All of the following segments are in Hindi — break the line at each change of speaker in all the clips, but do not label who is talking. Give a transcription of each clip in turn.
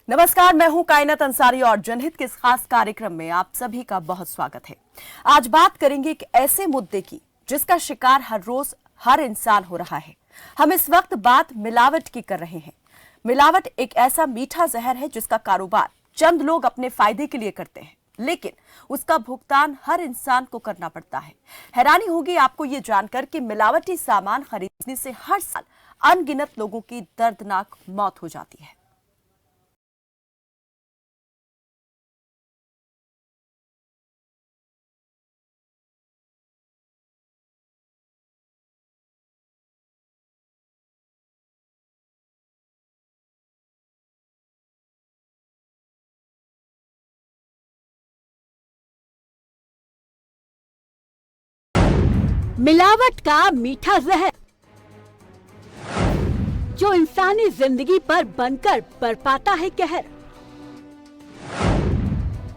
नमस्कार, मैं हूं कायनात अंसारी और जनहित के इस खास कार्यक्रम में आप सभी का बहुत स्वागत है। आज बात करेंगे एक ऐसे मुद्दे की जिसका शिकार हर रोज हर इंसान हो रहा है। हम इस वक्त बात मिलावट की कर रहे हैं। मिलावट एक ऐसा मीठा जहर है जिसका कारोबार चंद लोग अपने फायदे के लिए करते हैं, लेकिन उसका भुगतान हर इंसान को करना पड़ता है। हैरानी होगी आपको ये जानकर कि मिलावटी सामान खरीदने से हर साल अनगिनत लोगों की दर्दनाक मौत हो जाती है।
मिलावट का मीठा जहर जो इंसानी जिंदगी पर बनकर बरपाता है कहर।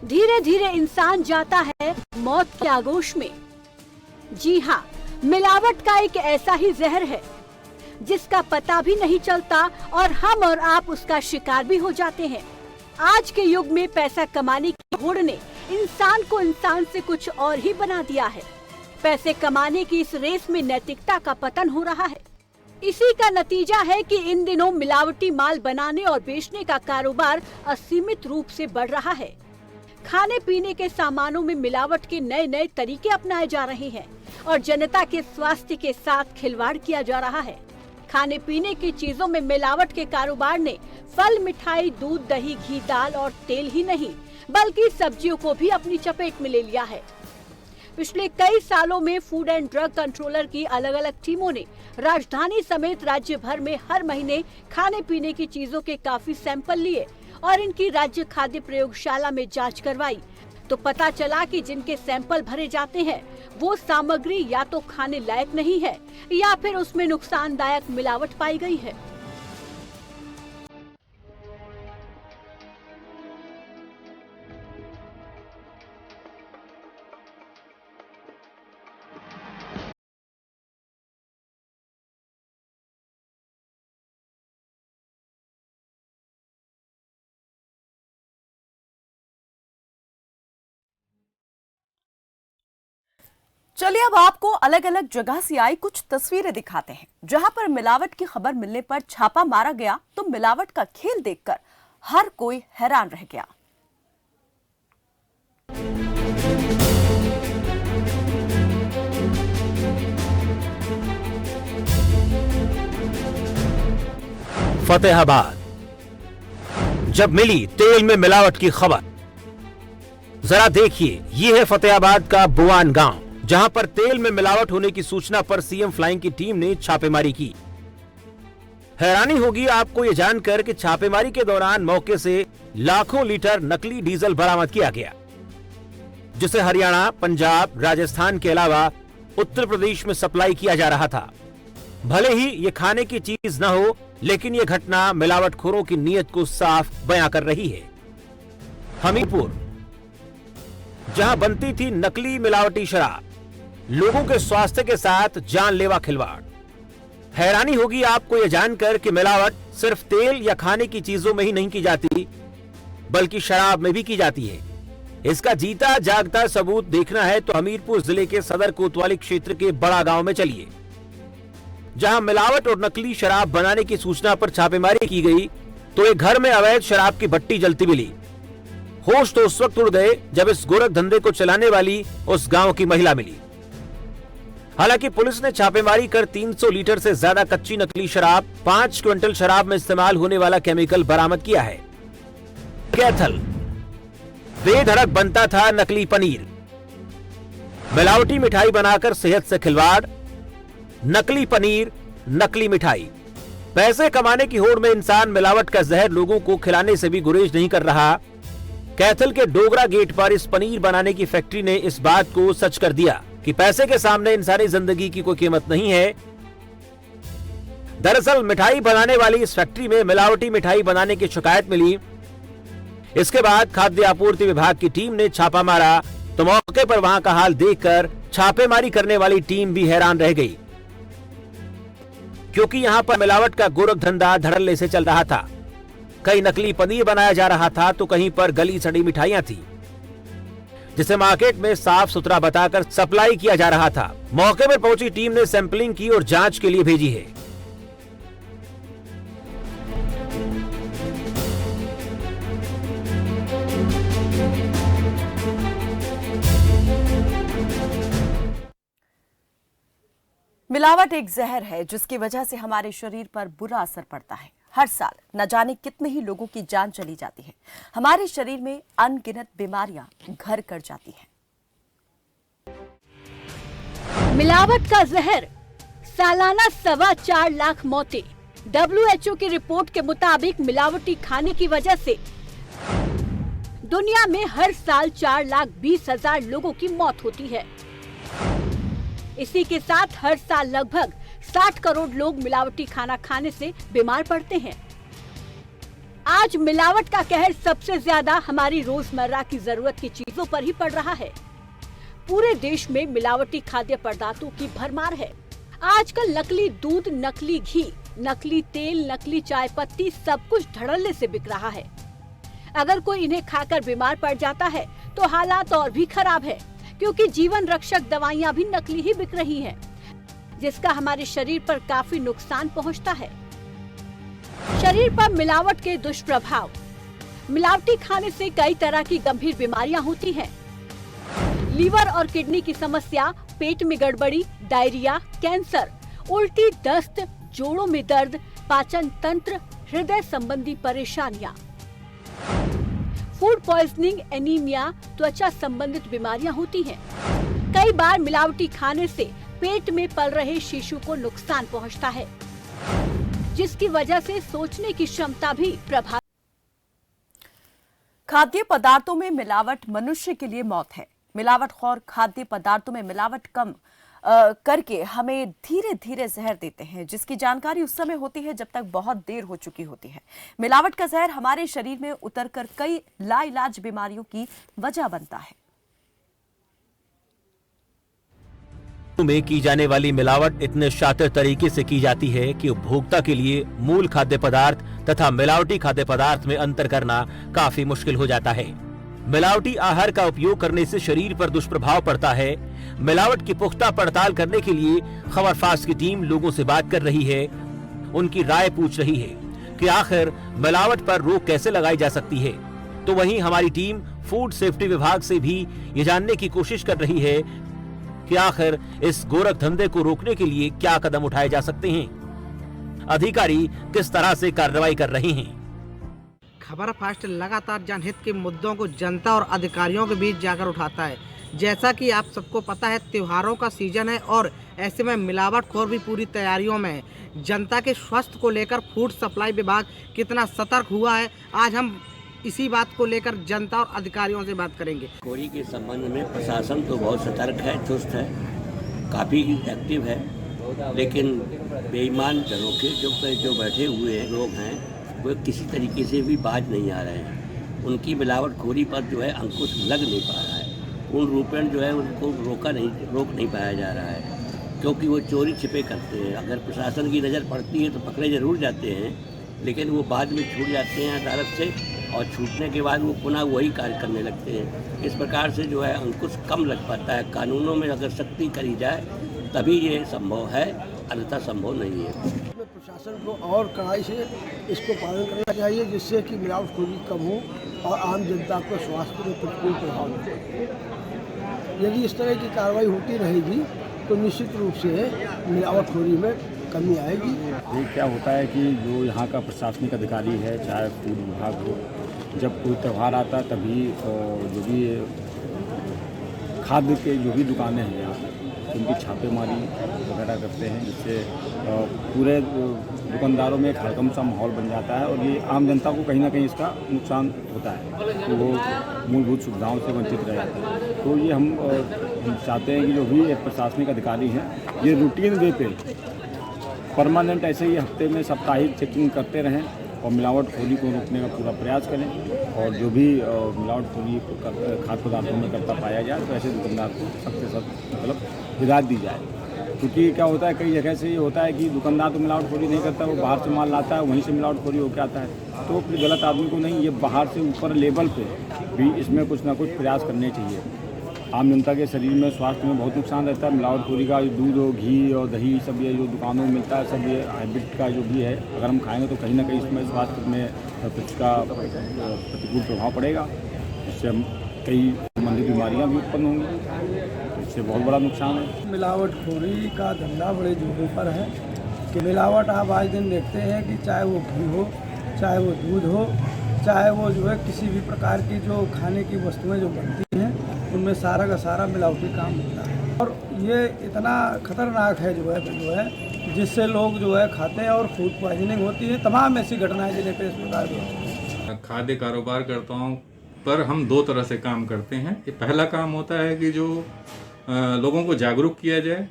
धीरे धीरे इंसान जाता है मौत के आगोश में। जी हाँ, मिलावट का एक ऐसा ही जहर है जिसका पता भी नहीं चलता और हम और आप उसका शिकार भी हो जाते हैं। आज के युग में पैसा कमाने की होड़ ने इंसान को इंसान से कुछ और ही बना दिया है। पैसे कमाने की इस रेस में नैतिकता का पतन हो रहा है। इसी का नतीजा है कि इन दिनों मिलावटी माल बनाने और बेचने का कारोबार असीमित रूप से बढ़ रहा है। खाने पीने के सामानों में मिलावट के नए नए तरीके अपनाए जा रहे हैं और जनता के स्वास्थ्य के साथ खिलवाड़ किया जा रहा है। खाने पीने की चीजों में मिलावट के कारोबार ने फल, मिठाई, दूध, दही, घी, दाल और तेल ही नहीं बल्कि सब्जियों को भी अपनी चपेट में ले लिया है। पिछले कई सालों में फूड एंड ड्रग कंट्रोलर की अलग अलग टीमों ने राजधानी समेत राज्य भर में हर महीने खाने पीने की चीजों के काफी सैंपल लिए और इनकी राज्य खाद्य प्रयोगशाला में जांच करवाई तो पता चला कि जिनके सैंपल भरे जाते हैं वो सामग्री या तो खाने लायक नहीं है या फिर उसमें नुकसानदायक मिलावट पाई गई है।
चलिए अब आपको अलग अलग जगह से आई कुछ तस्वीरें दिखाते हैं जहां पर मिलावट की खबर मिलने पर छापा मारा गया तो मिलावट का खेल देखकर हर कोई हैरान रह गया।
फतेहाबाद जब मिली तेल में मिलावट की खबर। जरा देखिए, ये है फतेहाबाद का बुआन गांव जहां पर तेल में मिलावट होने की सूचना पर सीएम फ्लाइंग की टीम ने छापेमारी की। हैरानी होगी आपको ये जानकर कि छापेमारी के दौरान मौके से लाखों लीटर नकली डीजल बरामद किया गया, जिसे हरियाणा, पंजाब, राजस्थान के अलावा उत्तर प्रदेश में सप्लाई किया जा रहा था। भले ही ये खाने की चीज न हो, लेकिन ये घटना मिलावटखोरों की नीयत को साफ बयां कर रही है। हमीरपुर, जहां बनती थी नकली मिलावटी शराब, लोगों के स्वास्थ्य के साथ जानलेवा खिलवाड़। हैरानी होगी आपको यह जानकर कि मिलावट सिर्फ तेल या खाने की चीजों में ही नहीं की जाती, बल्कि शराब में भी की जाती है। इसका जीता जागता सबूत देखना है तो हमीरपुर जिले के सदर कोतवाली क्षेत्र के बड़ा गांव में चलिए, जहां मिलावट और नकली शराब बनाने की सूचना पर छापेमारी की गई तो एक घर में अवैध शराब की भट्टी जलती मिली। होश तो उस वक्त उड़ गए जब इस गोरख धंधे को चलाने वाली उस गांव की महिला मिली। हालांकि पुलिस ने छापेमारी कर 300 लीटर से ज्यादा कच्ची नकली शराब, 5 क्विंटल शराब में इस्तेमाल होने वाला केमिकल बरामद किया है। कैथल, बेधड़क बनता था नकली पनीर। मिलावटी मिठाई बनाकर सेहत से खिलवाड़, नकली पनीर, नकली मिठाई। पैसे कमाने की होड़ में इंसान मिलावट का जहर लोगों को खिलाने से भी गुरेज नहीं कर रहा। कैथल के डोगरा गेट पर इस पनीर बनाने की फैक्ट्री ने इस बात को सच कर दिया कि पैसे के सामने इंसानी जिंदगी की कोई कीमत नहीं है। दरअसल मिठाई बनाने वाली इस फैक्ट्री में मिलावटी मिठाई बनाने की शिकायत मिली। इसके बाद खाद्य आपूर्ति विभाग की टीम ने छापा मारा तो मौके पर वहां का हाल देखकर छापेमारी करने वाली टीम भी हैरान रह गई, क्योंकि यहां पर मिलावट का गोरख धंधा धड़ल्ले से चल रहा था। कहीं नकली पनीर बनाया जा रहा था तो कहीं पर गली सड़ी मिठाइयां थी, जिसे मार्केट में साफ सुथरा बताकर सप्लाई किया जा रहा था। मौके पर पहुंची टीम ने सैंपलिंग की और जांच के लिए भेजी है।
मिलावट एक जहर है जिसकी वजह से हमारे शरीर पर बुरा असर पड़ता है। हर साल न जाने कितने ही लोगों की जान चली जाती है। हमारे शरीर में अनगिनत बीमारियां घर कर जाती हैं।
मिलावट का जहर, सालाना 4.25 लाख मौतें। WHO की रिपोर्ट के मुताबिक मिलावटी खाने की वजह से दुनिया में हर साल 4,20,000 लोगों की मौत होती है। इसी के साथ हर साल लगभग 60 करोड़ लोग मिलावटी खाना खाने से बीमार पड़ते हैं। आज मिलावट का कहर सबसे ज्यादा हमारी रोजमर्रा की जरूरत की चीजों पर ही पड़ रहा है। पूरे देश में मिलावटी खाद्य पदार्थों की भरमार है। आजकल नकली दूध, नकली घी, नकली तेल, नकली चाय पत्ती सब कुछ धड़ल्ले से बिक रहा है। अगर कोई इन्हें खाकर बीमार पड़ जाता है तो हालात और भी खराब है, क्योंकि जीवन रक्षक दवाइयां भी नकली ही बिक रही हैं, जिसका हमारे शरीर पर काफी नुकसान पहुंचता है। शरीर पर मिलावट के दुष्प्रभाव। मिलावटी खाने से कई तरह की गंभीर बीमारियां होती हैं। लीवर और किडनी की समस्या, पेट में गड़बड़ी, डायरिया, कैंसर, उल्टी, दस्त, जोड़ों में दर्द, पाचन तंत्र, हृदय संबंधी परेशानियां, फूड पॉइजनिंग, एनीमिया, त्वचा संबंधित बीमारियां होती हैं। कई बार मिलावटी खाने से पेट में पल रहे शिशु को नुकसान पहुंचता है, जिसकी वजह से सोचने की क्षमता भी प्रभावित।
खाद्य पदार्थों में मिलावट मनुष्य के लिए मौत है। मिलावटखोर खाद्य पदार्थों में मिलावट कम करके हमें धीरे धीरे जहर देते हैं, जिसकी जानकारी उस समय होती है जब तक बहुत देर हो चुकी होती है। मिलावट का जहर हमारे शरीर में उतरकर कई लाइलाज बीमारियों की वजह बनता है।
में की जाने वाली मिलावट इतने शातिर तरीके से की जाती है कि उपभोक्ता के लिए मूल खाद्य पदार्थ तथा मिलावटी खाद्य पदार्थ में अंतर करना काफी मुश्किल हो जाता है। मिलावटी आहार का उपयोग करने से शरीर पर दुष्प्रभाव पड़ता है। मिलावट की पुख्ता पड़ताल करने के लिए खबर फास्ट की टीम लोगों से बात कर रही है, उनकी राय पूछ रही है कि आखिर मिलावट पर रोक कैसे लगाई जा सकती है। तो वहीं हमारी टीम फूड सेफ्टी विभाग से भी ये जानने की कोशिश कर रही है कि आखिर इस गोरख धंधे को रोकने के लिए क्या कदम उठाए जा सकते हैं, अधिकारी किस तरह से कार्रवाई कर रहे हैं।
खबर फास्ट लगातार जनहित के मुद्दों को जनता और अधिकारियों के बीच जाकर उठाता है। जैसा कि आप सबको पता है, त्योहारों का सीजन है और ऐसे में मिलावटखोर भी पूरी तैयारियों में है। जनता के स्वास्थ्य को लेकर फूड सप्लाई विभाग कितना सतर्क हुआ है, आज हम इसी बात को लेकर जनता और अधिकारियों से बात करेंगे।
खोरी के संबंध में प्रशासन तो बहुत सतर्क है, चुस्त है, काफ़ी एक्टिव है, लेकिन बेईमान झरोखे जो बैठे हुए लोग हैं वो किसी तरीके से भी बाज नहीं आ रहे हैं। उनकी मिलावटखोरी पर जो है अंकुश लग नहीं पा रहा है। पूर्ण रूपेण जो है उनको रोक नहीं पाया जा रहा है, क्योंकि वो चोरी छिपे करते हैं। अगर प्रशासन की नज़र पड़ती है तो पकड़े जरूर जाते हैं, लेकिन वो बाद में छूट जाते हैं अदालत से, और छूटने के बाद वो पुनः वही कार्य करने लगते हैं। इस प्रकार से जो है अंकुश कम लग पाता है। कानूनों में अगर सख्ती करी जाए तभी ये संभव है, अन्यथा संभव नहीं है।
प्रशासन को और कड़ाई से इसको पालन करना चाहिए, जिससे कि मिलावटखोरी कम हो और आम जनता को स्वास्थ्य में प्रतिकूल प्रभाव न पड़े। यदि इस तरह की कार्रवाई होती रहेगी तो निश्चित रूप से मिलावटखोरी में कमी आएगी।
ये क्या होता है कि जो यहाँ का प्रशासनिक अधिकारी है, चाहे फूड विभाग हो, जब कोई त्यौहार आता तभी जो भी खाद्य के जो भी दुकानें हैं यहाँ उनकी छापेमारी वगैरह करते हैं, जिससे पूरे दुकानदारों में एक हड़कंप सा माहौल बन जाता है और ये आम जनता को कहीं ना कहीं इसका नुकसान होता है, तो वो मूलभूत सुविधाओं से वंचित रह जाते हैं। तो ये हम चाहते हैं कि जो भी प्रशासनिक अधिकारी हैं ये रूटीन वे पे परमानेंट ऐसे ही हफ्ते में साप्ताहिक चेकिंग करते रहें और मिलावटखोरी को रोकने का पूरा प्रयास करें, और जो भी मिलावटखोरी खाद्य पदार्थों में करता पाया जाए तो ऐसे दुकानदार को सख्त से सख्त मतलब हिदायत दी जाए। क्योंकि क्या होता है कई जगह से ये होता है कि दुकानदार तो मिलावटखोरी नहीं करता, वो बाहर से माल लाता है, वहीं से मिलावटखोरी होकर आता है। तो फिर गलत आदमी को नहीं, ये बाहर से ऊपर लेवल पे भी इसमें कुछ ना कुछ प्रयास करने चाहिए। आम जनता के शरीर में, स्वास्थ्य में बहुत नुकसान रहता है मिलावटखोरी का। दूध हो, घी और दही, सब ये जो दुकानों में मिलता है, सब ये हाइब्रिड का जो भी है, अगर हम खाएंगे तो कहीं ना कहीं इसमें स्वास्थ्य में कुछ का प्रतिकूल प्रभाव पड़ेगा। इससे हम कई संबंधित बीमारियां भी उत्पन्न होंगी, तो इससे बहुत बड़ा नुकसान है।
मिलावटखोरी का धंधा बड़े जोरों पर है कि मिलावट आप आज दिन देखते हैं कि चाहे वो घी हो, चाहे वो दूध हो, चाहे वो जो है किसी भी प्रकार की जो खाने की वस्तुएं जो बनती हैं, उनमें सारा का सारा मिलावटी काम होता है। और ये इतना खतरनाक है जो है जिससे लोग जो है खाते हैं और फूड पॉइजनिंग होती है। तमाम ऐसी घटनाएं जिन्हें पे इस प्रकार की।
खाद्य कारोबार करता हूँ, पर हम दो तरह से काम करते हैं। ये पहला काम होता है कि जो लोगों को जागरूक किया जाए,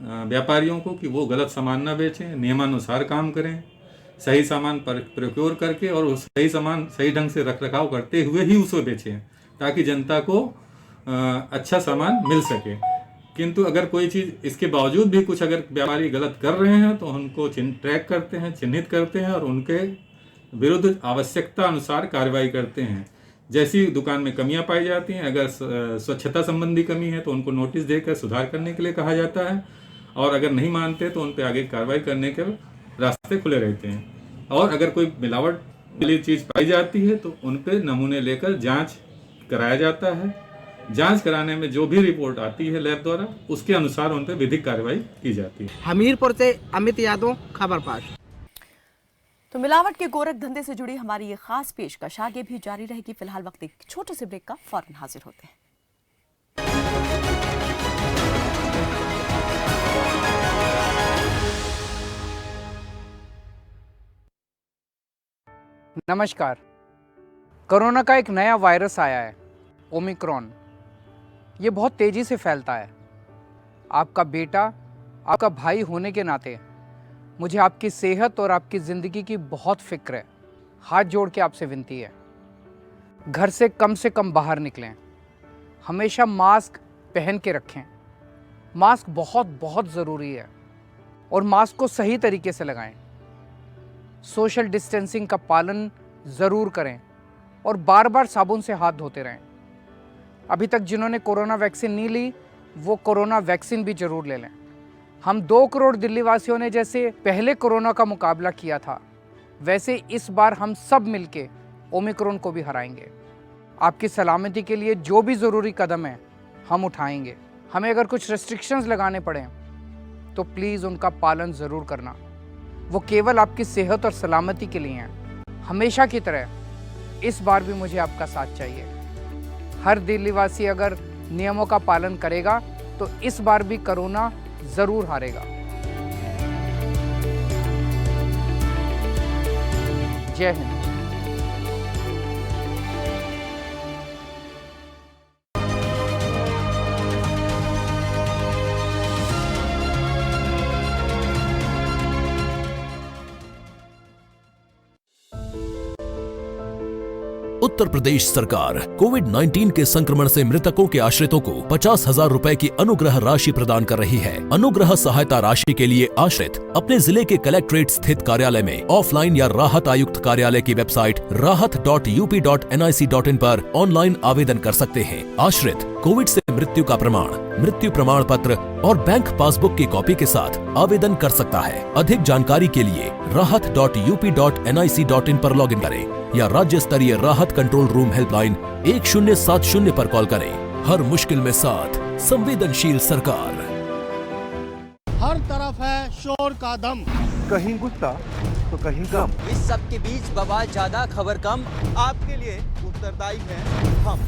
व्यापारियों को, कि वो गलत सामान ना बेचें, नियमानुसार काम करें, सही सामान प्रोक्योर करके और उस सही सामान सही ढंग से रख रखाव करते हुए ही उसे बेचें, ताकि जनता को अच्छा सामान मिल सके। किंतु अगर कोई चीज़ इसके बावजूद भी कुछ अगर व्यापारी गलत कर रहे हैं तो उनको ट्रैक करते हैं, चिन्हित करते हैं और उनके विरुद्ध आवश्यकता अनुसार कार्रवाई करते हैं। जैसी दुकान में कमियां पाई जाती हैं, अगर स्वच्छता संबंधी कमी है तो उनको नोटिस देकर सुधार करने के लिए कहा जाता है, और अगर नहीं मानते तो उन पर आगे कार्रवाई करने के रास्ते खुले रहते हैं। और अगर कोई मिलावट वाली चीज़ पाई जाती है तो उन पर नमूने लेकर जांच कराया जाता है। जांच कराने में जो भी रिपोर्ट आती है लैब द्वारा, उसके अनुसार उन पर विधिक कार्रवाई की जाती है।
हमीरपुर से अमित यादव, खबर पास।
तो मिलावट के गोरख धंधे से जुड़ी हमारी ये खास पेशकश आगे भी जारी रहेगी। फिलहाल वक्त एक छोटे से ब्रेक का, फौरन हाजिर होते हैं।
नमस्कार। कोरोना का एक नया वायरस आया है, ओमिक्रॉन। ये बहुत तेजी से फैलता है। आपका बेटा, आपका भाई होने के नाते मुझे आपकी सेहत और आपकी ज़िंदगी की बहुत फिक्र है। हाथ जोड़ के आपसे विनती है, घर से कम बाहर निकलें, हमेशा मास्क पहन के रखें। मास्क बहुत बहुत ज़रूरी है और मास्क को सही तरीके से लगाएं। सोशल डिस्टेंसिंग का पालन ज़रूर करें और बार बार साबुन से हाथ धोते रहें। अभी तक जिन्होंने कोरोना वैक्सीन नहीं ली, वो कोरोना वैक्सीन भी ज़रूर ले लें। हम 2 करोड़ दिल्ली वासियों ने जैसे पहले कोरोना का मुकाबला किया था, वैसे इस बार हम सब मिलके ओमिक्रॉन को भी हराएंगे। आपकी सलामती के लिए जो भी ज़रूरी कदम है हम उठाएंगे। हमें अगर कुछ रेस्ट्रिक्शंस लगाने पड़े तो प्लीज़ उनका पालन ज़रूर करना। वो केवल आपकी सेहत और सलामती के लिए हैं। हमेशा की तरह इस बार भी मुझे आपका साथ चाहिए। हर दिल्लीवासी अगर नियमों का पालन करेगा तो इस बार भी कोरोना ज़रूर हारेगा। जय हिंद।
उत्तर प्रदेश सरकार कोविड-19 के संक्रमण से मृतकों के आश्रितों को 50,000 रुपए की अनुग्रह राशि प्रदान कर रही है। अनुग्रह सहायता राशि के लिए आश्रित अपने जिले के कलेक्ट्रेट स्थित कार्यालय में ऑफलाइन या राहत आयुक्त कार्यालय की वेबसाइट rahat.up.nic.in पर ऑनलाइन आवेदन कर सकते हैं। आश्रित कोविड से मृत्यु का प्रमाण, मृत्यु प्रमाण पत्र और बैंक पासबुक की कॉपी के साथ आवेदन कर सकता है। अधिक जानकारी के लिए rahat.up.nic.in पर लॉगिन करें या राज्य स्तरीय राहत कंट्रोल रूम हेल्पलाइन 1070 पर कॉल करें। हर मुश्किल में साथ, संवेदनशील सरकार।
हर तरफ है शोर का दम,
कहीं गुस्सा तो कहीं गम।
इस सब के बीच बवाल ज्यादा खबर कम, आपके लिए उत्तरदायी है हम।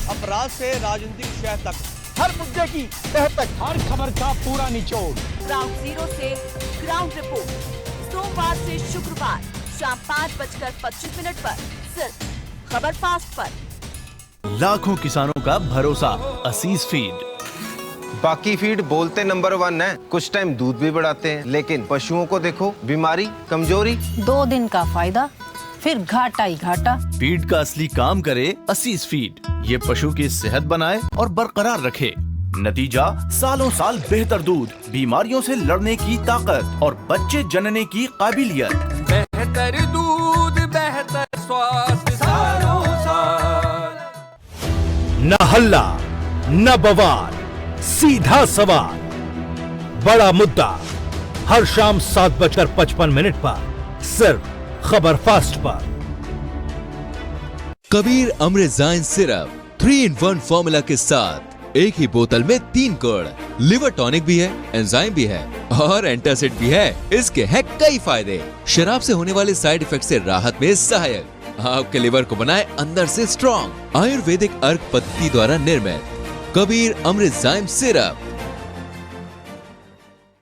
अपराध से राजनीतिक शह तक,
हर मुद्दे की तह तक, हर खबर का पूरा निचोड़।
ग्राउंड जीरो से ग्राउंड रिपोर्ट, सोमवार से शुक्रवार शाम 5:25 पर सिर्फ खबर फास्ट पर।
लाखों किसानों का भरोसा असीस फीड।
बाकी फीड बोलते नंबर 1 है, कुछ टाइम दूध भी बढ़ाते हैं, लेकिन पशुओं को देखो, बीमारी, कमजोरी।
2 दिन का फायदा, फिर घाटा ही घाटा।
फीड का असली काम करे असीस फीड। ये पशु की सेहत बनाए और बरकरार रखे। नतीजा सालों साल बेहतर दूध, बीमारियों से लड़ने की ताकत और बच्चे जनने की काबिलियत।
बेहतर दूध, बेहतर स्वास्थ्य सालों साल।
न हल्ला न बवाल, सीधा सवाल, बड़ा मुद्दा, हर शाम 7:55 पर सिर्फ खबर फास्ट पर।
कबीर अमृतजाइन सिरप 3-in-1 फॉर्मूला के साथ एक ही बोतल में 3 गुण, लिवर टॉनिक भी है, एंजाइम भी है और एंटासिड भी है। इसके हैं कई फायदे। शराब से होने वाले साइड इफेक्ट से राहत में सहायक, आपके लिवर को बनाए अंदर से स्ट्रॉन्ग। आयुर्वेदिक अर्क पद्धति द्वारा निर्मित कबीर अमृतजाइन सिरप।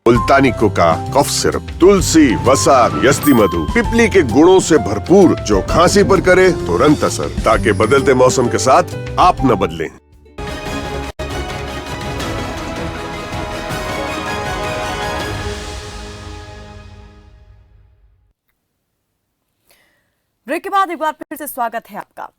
मुल्तानी कोका कफ सिरप तुलसी, वसा, यस्ती मधु, पिपली के गुणों से भरपूर, जो खांसी पर करे तुरंत असर, ताकि बदलते मौसम के साथ आप न बदलें।
ब्रेक के बाद एक बार फिर से स्वागत है आपका।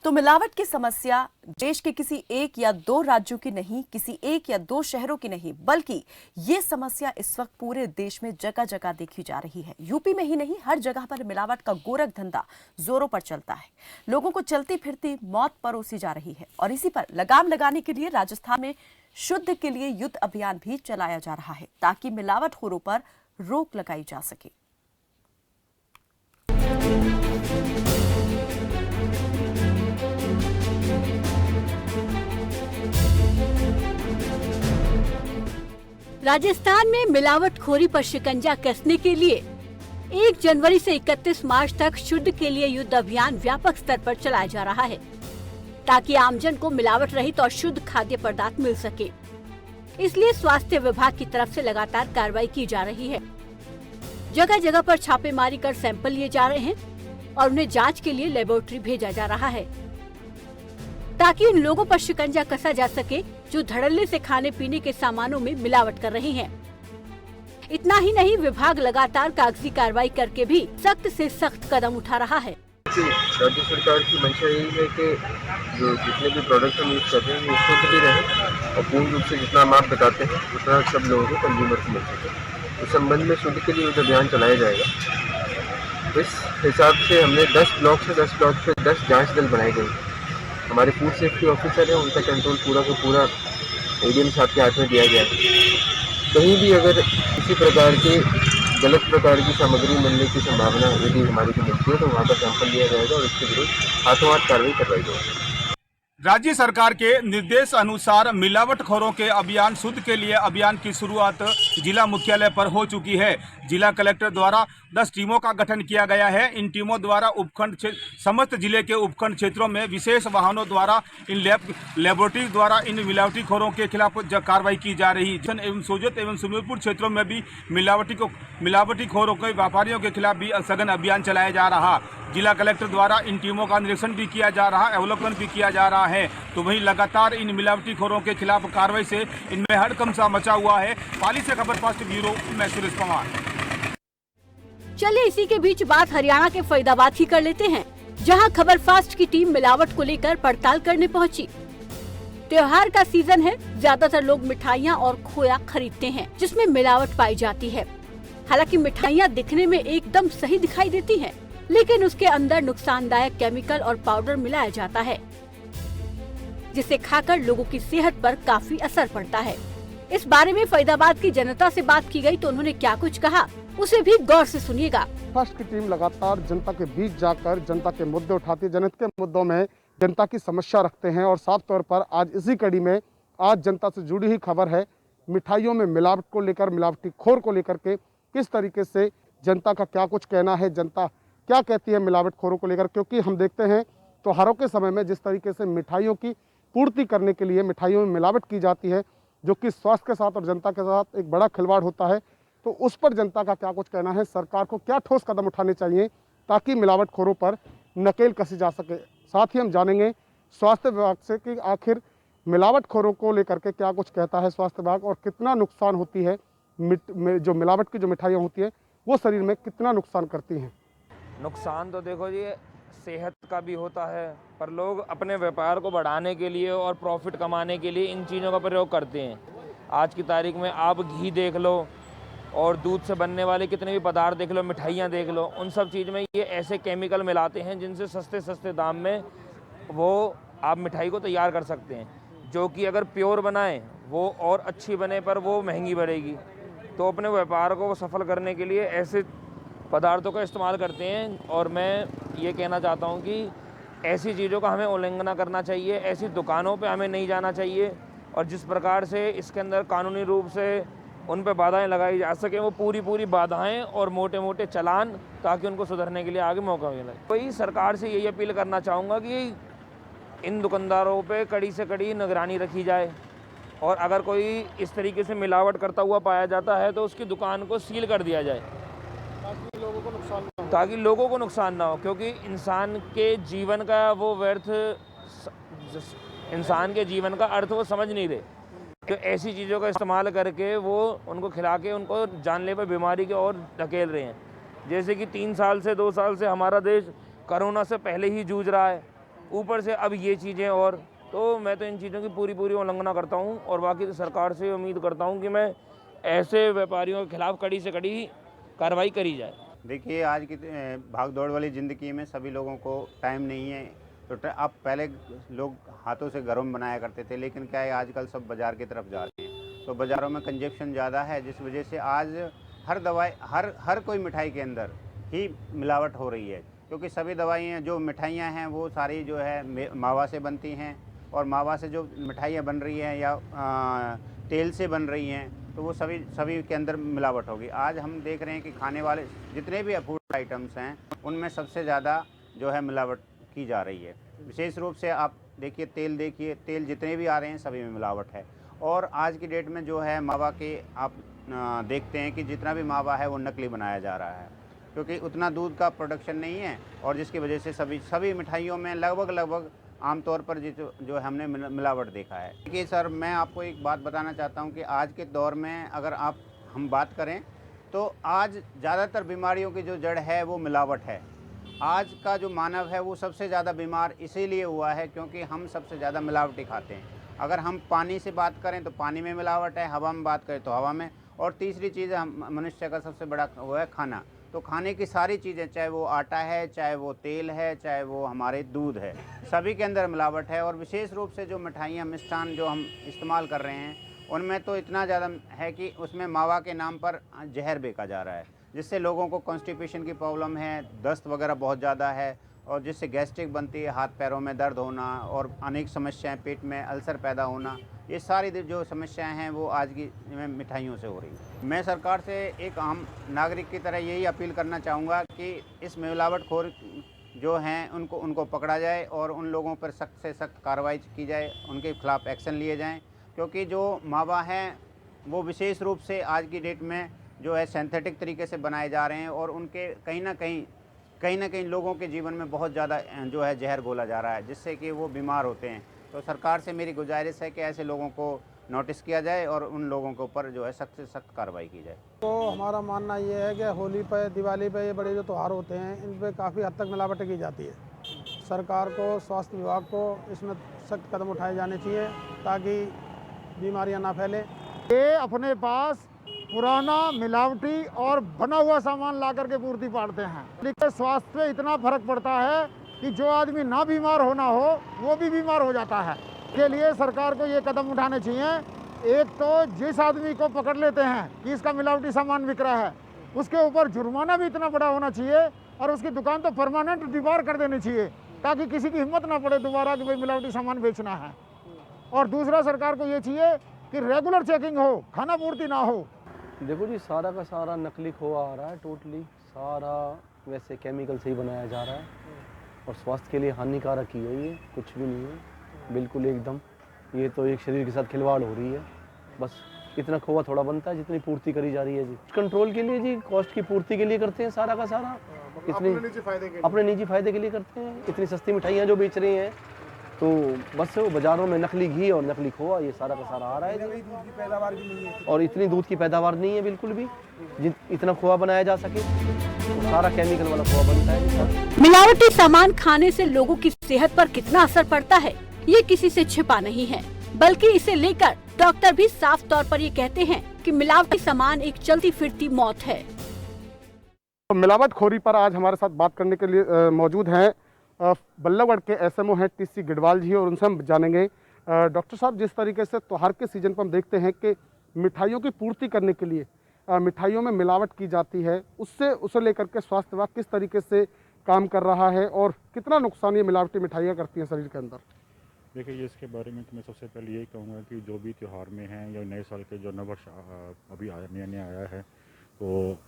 तो मिलावट की समस्या देश के किसी एक या दो राज्यों की नहीं, किसी एक या दो शहरों की नहीं, बल्कि ये समस्या इस वक्त पूरे देश में जगह जगह देखी जा रही है। यूपी में ही नहीं, हर जगह पर मिलावट का गोरख धंधा जोरों पर चलता है। लोगों को चलती फिरती मौत परोसी जा रही है और इसी पर लगाम लगाने के लिए राजस्थान में शुद्ध के लिए युद्ध अभियान भी चलाया जा रहा है, ताकि मिलावटखोरों पर रोक लगाई जा सके।
राजस्थान में मिलावटखोरी पर शिकंजा कसने के लिए 1 जनवरी से 31 मार्च तक शुद्ध के लिए युद्ध अभियान व्यापक स्तर पर चलाया जा रहा है, ताकि आमजन को मिलावट रहित और शुद्ध खाद्य पदार्थ मिल सके। इसलिए स्वास्थ्य विभाग की तरफ से लगातार कार्रवाई की जा रही है। जगह जगह पर छापेमारी कर सैंपल लिए जा रहे हैं और उन्हें जांच के लिए लेबोरेटरी भेजा जा रहा है, ताकि उन लोगों पर शिकंजा कसा जा सके जो धड़ल्ले से खाने पीने के सामानों में मिलावट कर रहे हैं। इतना ही नहीं, विभाग लगातार कागजी कार्रवाई करके भी सख्त से सख्त कदम उठा रहा है।
राज्य सरकार की मंशा यही है कि जो जितने भी प्रोडक्ट हम यूज कर रहे हैं वो शुद्ध भी रहे और पूर्ण रूप से जितना हम आप बताते हैं उतना सब लोगों को कंज्यूमर को मिल सके। इस संबंध में शुद्ध के लिए युद्ध अभियान चलाया जाएगा। इस हिसाब से हमने 10 ब्लॉक से 10 ब्लॉक पे 10 जांच दल बनाए गए। हमारे फूड सेफ्टी ऑफिसर हैं, उनका कंट्रोल पूरा का पूरा एडीएम साहब के हाथ में दिया गया है। कहीं भी अगर किसी प्रकार के गलत प्रकार की सामग्री मिलने की संभावना यदि हमारी को मिलती है तो वहाँ का सैंपल लिया जाएगा और इसके विरुद्ध हाथों हाथ कार्रवाई करवाई जाएगी।
राज्य सरकार के निर्देश अनुसार मिलावटखोरों के अभियान शुद्ध के लिए अभियान की शुरुआत जिला मुख्यालय पर हो चुकी है। जिला कलेक्टर द्वारा 10 टीमों का गठन किया गया है। इन टीमों द्वारा समस्त जिले के उपखंड क्षेत्रों में विशेष वाहनों द्वारा इन लेबोरेटरी द्वारा इन मिलावटीखोरों के खिलाफ कार्रवाई की जा रही है। एवं सोजत एवं सुमेरपुर क्षेत्रों में भी मिलावटीखोरों के व्यापारियों के खिलाफ भी सघन अभियान चलाया जा रहा। जिला कलेक्टर द्वारा इन टीमों का निरीक्षण भी किया जा रहा, अवलोकन भी किया जा रहा है। तो वहीं लगातार इन मिलावटीखोरों के खिलाफ कार्रवाई से इनमें हड़कंप मचा हुआ है। पाली से खबर फास्ट ब्यूरो, मैं सुरेश पवार।
चलिए इसी के बीच बात हरियाणा के फरीदाबाद की कर लेते हैं, जहां खबर फास्ट की टीम मिलावट को लेकर पड़ताल करने पहुंची। त्योहार का सीजन है, ज्यादातर लोग मिठाइयां और खोया खरीदते हैं जिसमें मिलावट पाई जाती है। हालांकि मिठाइयां दिखने में एकदम सही दिखाई देती हैं, लेकिन उसके अंदर नुकसानदायक केमिकल और पाउडर मिलाया जाता है, जिसे खाकर लोगों की सेहत पर काफी असर पड़ता है। इस बारे में फरीदाबाद की जनता से बात की गई तो उन्होंने क्या कुछ कहा, उसे भी गौर से सुनिएगा।
फास्ट की टीम लगातार जनता के बीच जाकर जनता के मुद्दे उठाती है, जनहित के मुद्दों में जनता की समस्या रखते हैं। और साफ तौर पर आज इसी कड़ी में आज जनता से जुड़ी हुई खबर है, मिठाइयों में मिलावट को लेकर, मिलावटी खोर को लेकर के किस तरीके से जनता का क्या कुछ कहना है, जनता क्या कहती है मिलावट खोरों को लेकर। क्योंकि हम देखते हैं त्योहारों के समय में जिस तरीके से मिठाइयों की पूर्ति करने के लिए मिठाइयों में मिलावट की जाती है, जो कि स्वास्थ्य के साथ और जनता के साथ एक बड़ा खिलवाड़ होता है, तो उस पर जनता का क्या कुछ कहना है, सरकार को क्या ठोस कदम उठाने चाहिए ताकि मिलावटखोरों पर नकेल कसी जा सके। साथ ही हम जानेंगे स्वास्थ्य विभाग से कि आखिर मिलावटखोरों को लेकर के क्या कुछ कहता है स्वास्थ्य विभाग और कितना नुकसान होती है, जो मिलावट की जो मिठाइयाँ होती है वो शरीर में कितना नुकसान करती हैं।
नुकसान तो देखो जी
सेहत का भी होता है, पर लोग अपने व्यापार को बढ़ाने के लिए और प्रॉफिट कमाने के लिए इन चीज़ों का प्रयोग करते हैं। आज की तारीख में आप घी देख लो और दूध से बनने वाले कितने भी पदार्थ देख लो, मिठाइयाँ देख लो, उन सब चीज़ में ये ऐसे केमिकल मिलाते हैं जिनसे सस्ते सस्ते दाम में वो आप मिठाई को तैयार कर सकते हैं, जो कि अगर प्योर बनाएं वो और अच्छी बने पर वो महंगी पड़ेगी। तो अपने व्यापार को सफल करने के लिए ऐसे पदार्थों का इस्तेमाल करते हैं। और मैं ये कहना चाहता हूँ कि ऐसी चीज़ों का हमें उल्लंघन करना चाहिए, ऐसी दुकानों पे हमें नहीं जाना चाहिए, और जिस प्रकार से इसके अंदर कानूनी रूप से उन पे बाधाएं लगाई जा सकें वो पूरी बाधाएं और मोटे मोटे चालान, ताकि उनको सुधरने के लिए आगे मौका मिले। वही सरकार से यही अपील करना चाहूँगा कि इन दुकानदारों पे कड़ी से कड़ी निगरानी रखी जाए, और अगर कोई इस तरीके से मिलावट करता हुआ पाया जाता है तो उसकी दुकान को सील कर दिया जाए, ताकि लोगों को नुकसान ना हो। क्योंकि इंसान के जीवन का वो व्यर्थ, इंसान के जीवन का अर्थ वो समझ नहीं रहे, तो ऐसी चीज़ों का इस्तेमाल करके वो उनको खिला के उनको जानलेवा बीमारी की ओर धकेल रहे हैं। जैसे कि 3 साल से 2 साल से हमारा देश कोरोना से पहले ही जूझ रहा है, ऊपर से अब ये चीज़ें, और तो मैं तो इन चीज़ों की पूरी उल्लंघना करता हूँ, और बाकी तो सरकार से उम्मीद करता हूँ कि मैं ऐसे व्यापारियों के खिलाफ कड़ी से कड़ी कार्रवाई करी जाए।
देखिए, आज की भाग दौड़ वाली ज़िंदगी में सभी लोगों को टाइम नहीं है, तो अब पहले लोग हाथों से घरों में बनाया करते थे, लेकिन क्या है आजकल सब बाज़ार की तरफ जा रहे हैं, तो बाज़ारों में कंजप्शन ज़्यादा है, जिस वजह से आज हर दवाई हर कोई मिठाई के अंदर ही मिलावट हो रही है। क्योंकि सभी दवाइयाँ जो मिठाइयाँ हैं वो सारी जो है मावा से बनती हैं, और मावा से जो मिठाइयाँ बन रही हैं या तेल से बन रही हैं, तो वो सभी के अंदर मिलावट होगी। आज हम देख रहे हैं कि खाने वाले जितने भी फूड आइटम्स हैं उनमें सबसे ज़्यादा जो है मिलावट की जा रही है। विशेष रूप से आप देखिए, तेल जितने भी आ रहे हैं सभी में मिलावट है। और आज की डेट में जो है मावा के आप देखते हैं कि जितना भी मावा है वो नकली बनाया जा रहा है, क्योंकि उतना दूध का प्रोडक्शन नहीं है, और जिसकी वजह से सभी मिठाइयों में लगभग आमतौर पर जो हमने मिलावट देखा है। देखिए सर, मैं आपको एक बात बताना चाहता हूँ कि आज के दौर में अगर हम बात करें तो आज ज़्यादातर बीमारियों की जो जड़ है वो मिलावट है। आज का जो मानव है वो सबसे ज़्यादा बीमार इसीलिए हुआ है क्योंकि हम सबसे ज़्यादा मिलावटी खाते हैं। अगर हम पानी से बात करें तो पानी में मिलावट है, हवा में बात करें तो हवा में, और तीसरी चीज़ मनुष्य का सबसे बड़ा वो है खाना। तो खाने की सारी चीज़ें, चाहे वो आटा है, चाहे वो तेल है, चाहे वो हमारे दूध है, सभी के अंदर मिलावट है। और विशेष रूप से जो मिठाइयाँ, मिष्ठान जो हम इस्तेमाल कर रहे हैं उनमें तो इतना ज़्यादा है कि उसमें मावा के नाम पर जहर बेचा जा रहा है, जिससे लोगों को कॉन्स्टिपेशन की प्रॉब्लम है, दस्त वगैरह बहुत ज़्यादा है, और जिससे गैस्ट्रिक बनती है, हाथ पैरों में दर्द होना और अनेक समस्याएं, पेट में अल्सर पैदा होना, ये सारी जो समस्याएं हैं वो आज की मिठाइयों से हो रही है। मैं सरकार से एक आम नागरिक की तरह यही अपील करना चाहूँगा कि इस मिलावटखोर जो हैं उनको पकड़ा जाए और उन लोगों पर सख्त से सख्त कार्रवाई की जाए, उनके खिलाफ एक्शन लिए जाएँ, क्योंकि जो मावा हैं वो विशेष रूप से आज की डेट में जो है सिंथेटिक तरीके से बनाए जा रहे हैं, और उनके कहीं ना कहीं लोगों के जीवन में बहुत ज़्यादा जो है जहर घोला जा रहा है, जिससे कि वो बीमार होते हैं। तो सरकार से मेरी गुजारिश है कि ऐसे लोगों को नोटिस किया जाए और उन लोगों के ऊपर जो है सख्त से सख्त कार्रवाई की जाए।
तो हमारा मानना ये है कि होली पे, दिवाली पे, ये बड़े जो त्यौहार होते हैं इन पर काफ़ी हद तक मिलावट की जाती है। सरकार को, स्वास्थ्य विभाग को इसमें सख्त कदम उठाए जाने चाहिए ताकि बीमारियां ना फैले। ये अपने पास पुराना मिलावटी और बना हुआ सामान ला करके पूर्ति पाड़ते हैं, लेकिन स्वास्थ्य पे इतना फर्क पड़ता है कि जो आदमी ना बीमार होना हो वो भी बीमार हो जाता है। के लिए सरकार को ये कदम उठाने चाहिए। एक तो जिस आदमी को पकड़ लेते हैं कि इसका मिलावटी सामान बिक रहा है, उसके ऊपर जुर्माना भी इतना बड़ा होना चाहिए और उसकी दुकान तो परमानेंट दीवार कर देनी चाहिए, ताकि किसी की हिम्मत ना पड़े दोबारा कि भाई मिलावटी सामान बेचना है। और दूसरा, सरकार को ये चाहिए कि रेगुलर चेकिंग हो, खाना पूर्ति ना हो।
देखो जी, सारा का सारा नकली खोआ आ रहा है, टोटली सारा वैसे केमिकल से ही बनाया जा रहा है, और स्वास्थ्य के लिए हानिकारक ही है, ये कुछ भी नहीं है बिल्कुल एकदम। ये तो एक शरीर के साथ खिलवाड़ हो रही है। बस इतना खोआ थोड़ा बनता है जितनी पूर्ति करी जा रही है जी, कंट्रोल के लिए जी, कॉस्ट की पूर्ति के लिए करते हैं सारा का सारा, इतनी अपने निजी फायदे के लिए करते हैं। इतनी सस्ती मिठाइयाँ जो बेच रही हैं, तो बस वो बाज़ारों में नकली घी और नकली खोआ ये सारा का सारा आ रहा है,
दूध की पैदावार भी नहीं है,
और इतनी दूध की पैदावार नहीं है बिल्कुल भी, इतना खोआ बनाया जा सके। वो सारा केमिकल वाला खोआ बनता है सर।
मिलावटी सामान खाने से लोगों की सेहत पर कितना असर पड़ता है ये किसी से छिपा नहीं है, बल्कि इसे लेकर डॉक्टर भी साफ तौर पर ये कहते हैं कि मिलावटी सामान एक चलती फिरती मौत है।
तो मिलावटखोरी पर आज हमारे साथ बात करने के लिए मौजूद हैं बल्लभगढ़ के एसएमओ हैं टीसी गिडवाल जी, और उनसे हम जानेंगे डॉक्टर साहब, जिस तरीके से त्योहार के सीजन पर हम देखते हैं कि मिठाइयों की पूर्ति करने के लिए मिठाइयों में मिलावट की जाती है, उसे लेकर के स्वास्थ्य विभाग किस तरीके से काम कर रहा है और कितना नुकसान ये मिलावटी मिठाइयाँ करती हैं शरीर के अंदर?
देखिए, इसके बारे में तो मैं सबसे पहले यही कहूँगा कि जो भी त्यौहार में हैं या नए साल के जो नववर्ष अभी नया आया है, तो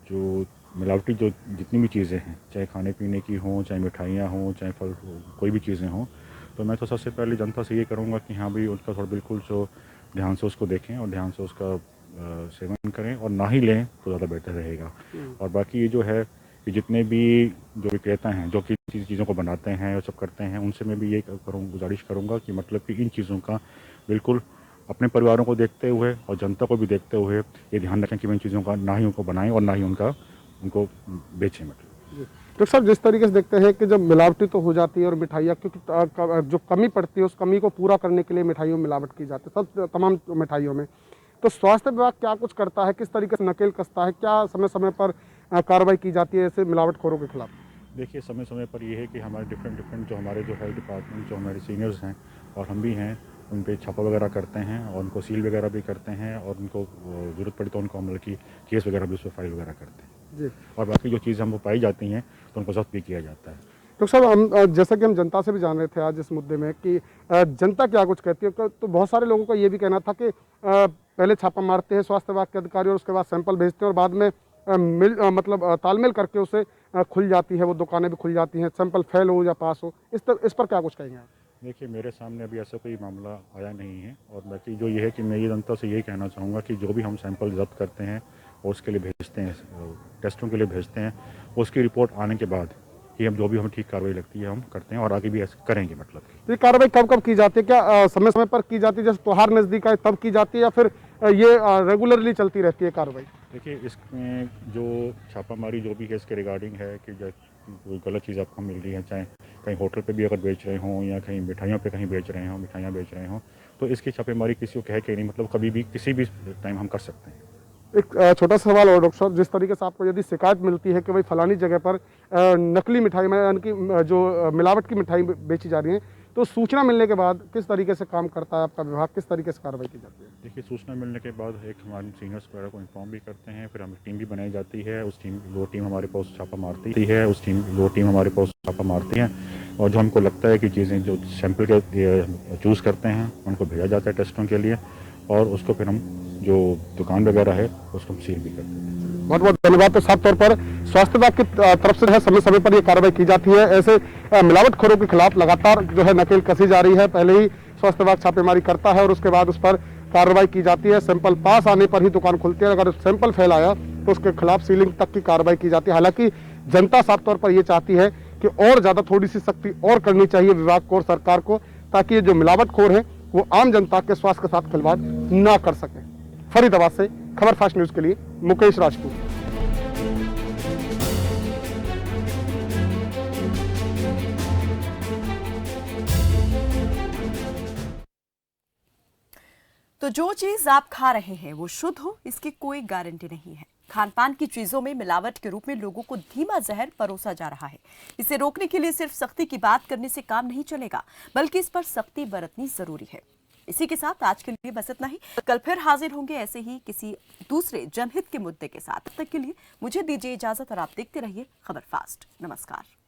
जो मिलावटी जो जितनी भी चीज़ें हैं, चाहे खाने पीने की हों, चाहे मिठाइयाँ हों, चाहे फल, कोई भी चीज़ें हों, तो मैं तो सबसे पहले जनता से ये करूँगा कि हाँ भी उसका थोड़ा बिल्कुल जो ध्यान से उसको देखें और ध्यान से उसका सेवन करें और ना ही लें तो ज़्यादा बेहतर रहेगा। और बाकी ये जो है कि जितने भी जो विक्रेता हैं जो कि चीज़ों को बनाते हैं और सब करते हैं, उनसे मैं भी ये गुजारिश करूँगा कि मतलब कि इन चीज़ों का बिल्कुल अपने परिवारों को देखते हुए और जनता को भी देखते हुए ये ध्यान रखें कि इन चीज़ों का ना ही उनको बनाएं और ना ही उनको बेचें। मतलब
तो सर, जिस तरीके से देखते हैं कि जब मिलावटी तो हो जाती है और मिठाइयाँ क्योंकि जो कमी पड़ती है उस कमी को पूरा करने के लिए मिठाइयों में मिलावट की जाती है, सब तमाम मिठाइयों में, तो स्वास्थ्य विभाग क्या कुछ करता है, किस तरीके से नकेल कसता है, क्या समय समय पर कार्रवाई की जाती है ऐसे मिलावटखोरों के खिलाफ?
देखिए, समय समय पर ये है कि हमारे डिफरेंट जो हमारे जो हेल्थ डिपार्टमेंट, जो हमारे सीनियर्स हैं और हम भी हैं, उन पे छापा वगैरह करते हैं और उनको सील वगैरह भी करते हैं और उनको ज़रूरत पड़ी तो उनको मतलब की केस वगैरह भी उस पर फाइल वगैरह करते हैं जी। और बाकी जो चीज़ें हमको पाई जाती हैं तो उनको जब्त भी किया जाता है।
तो साहब, हम जैसा कि हम जनता से भी जान रहे थे आज इस मुद्दे में कि जनता क्या कुछ कहती है, तो बहुत सारे लोगों का ये भी कहना था कि पहले छापा मारते हैं स्वास्थ्य विभाग के अधिकारी और उसके बाद सैंपल भेजते हैं और बाद में तालमेल करके उसे खुल जाती है, वो दुकानें भी खुल जाती हैं, सैंपल फेल हो या पास हो, इस पर क्या कुछ कहेंगे आप?
देखिए, मेरे सामने अभी ऐसा कोई मामला आया नहीं है और बाकी जो ये है कि मैं ये जनता से यही कहना चाहूँगा कि जो भी हम सैंपल जब्त करते हैं और उसके लिए भेजते हैं, टेस्टों के लिए भेजते हैं, उसकी रिपोर्ट आने के बाद कि हम जो भी हमें ठीक कार्रवाई लगती है हम करते हैं और आगे भी ऐसे करेंगे। मतलब
ये कार्रवाई कब की जाती है, क्या समय समय पर की जाती है, जैसे त्योहार नज़दीक आए तब की जाती है या फिर ये रेगुलरली चलती रहती है कार्रवाई?
देखिए, इसमें जो छापामारी जो भी है इसके रिगार्डिंग है कि कोई गलत चीज़ आपको मिल रही है, चाहे कहीं होटल पे भी अगर बेच रहे हों या कहीं मिठाइयों पे कहीं बेच रहे हों, मिठाइयाँ बेच रहे हों, तो इसकी छापेमारी किसी को कह के नहीं, मतलब कभी भी किसी भी टाइम हम कर सकते हैं।
एक छोटा सा सवाल और डॉक्टर साहब, जिस तरीके से आपको यदि शिकायत मिलती है कि भाई फलानी जगह पर नकली मिठाई में यानी कि जो मिलावट की मिठाई बेची जा रही है, तो सूचना मिलने के बाद किस तरीके से काम करता है आपका विभाग, किस तरीके से कार्रवाई की जाती है?
देखिए, सूचना मिलने के बाद एक हमारे सीनियर्स वगैरह को इन्फॉर्म भी करते हैं, फिर हमें टीम भी बनाई जाती है, वो टीम हमारे पास छापा मारती है, वो टीम हमारे पास छापा मारती है और जो हमको लगता है कि चीज़ें जो सैंपल के चूज़ करते हैं उनको भेजा जाता है टेस्टों के लिए और उसको फिर हम जो दुकान वगैरह है उसको सील भी करते हैं।
बहुत बहुत धन्यवाद। तो साफ तौर पर स्वास्थ्य विभाग की तरफ से समय समय पर यह कार्रवाई की जाती है, ऐसे मिलावटखोरों के खिलाफ लगातार जो है नकेल कसी जा रही है। पहले ही स्वास्थ्य विभाग छापेमारी करता है और उसके बाद उस पर कार्रवाई की जाती है, सैंपल पास आने पर ही दुकान खुलती है, अगर सैंपल फेल आया तो उसके खिलाफ सीलिंग तक की कार्रवाई की जाती है। हालांकि जनता साफ तौर पर यह चाहती है कि और ज्यादा थोड़ी सी सख्ती और करनी चाहिए विभाग को और सरकार को, ताकि ये जो मिलावटखोर है वो आम जनता के स्वास्थ्य के साथ खिलवाड़ ना कर सके। फरीदाबाद से खबर फास्ट न्यूज के लिए मुकेश राजपूत।
तो जो चीज आप खा रहे हैं वो शुद्ध हो, इसकी कोई गारंटी नहीं है। खान पान की चीजों में मिलावट के रूप में लोगों को धीमा जहर परोसा जा रहा है। इसे रोकने के लिए सिर्फ सख्ती की बात करने से काम नहीं चलेगा, बल्कि इस पर सख्ती बरतनी जरूरी है। इसी के साथ आज के लिए बस इतना ही। कल फिर हाजिर होंगे ऐसे ही किसी दूसरे जनहित के मुद्दे के साथ। तब तक के लिए मुझे दीजिए इजाजत और आप देखते रहिए खबर फास्ट। नमस्कार।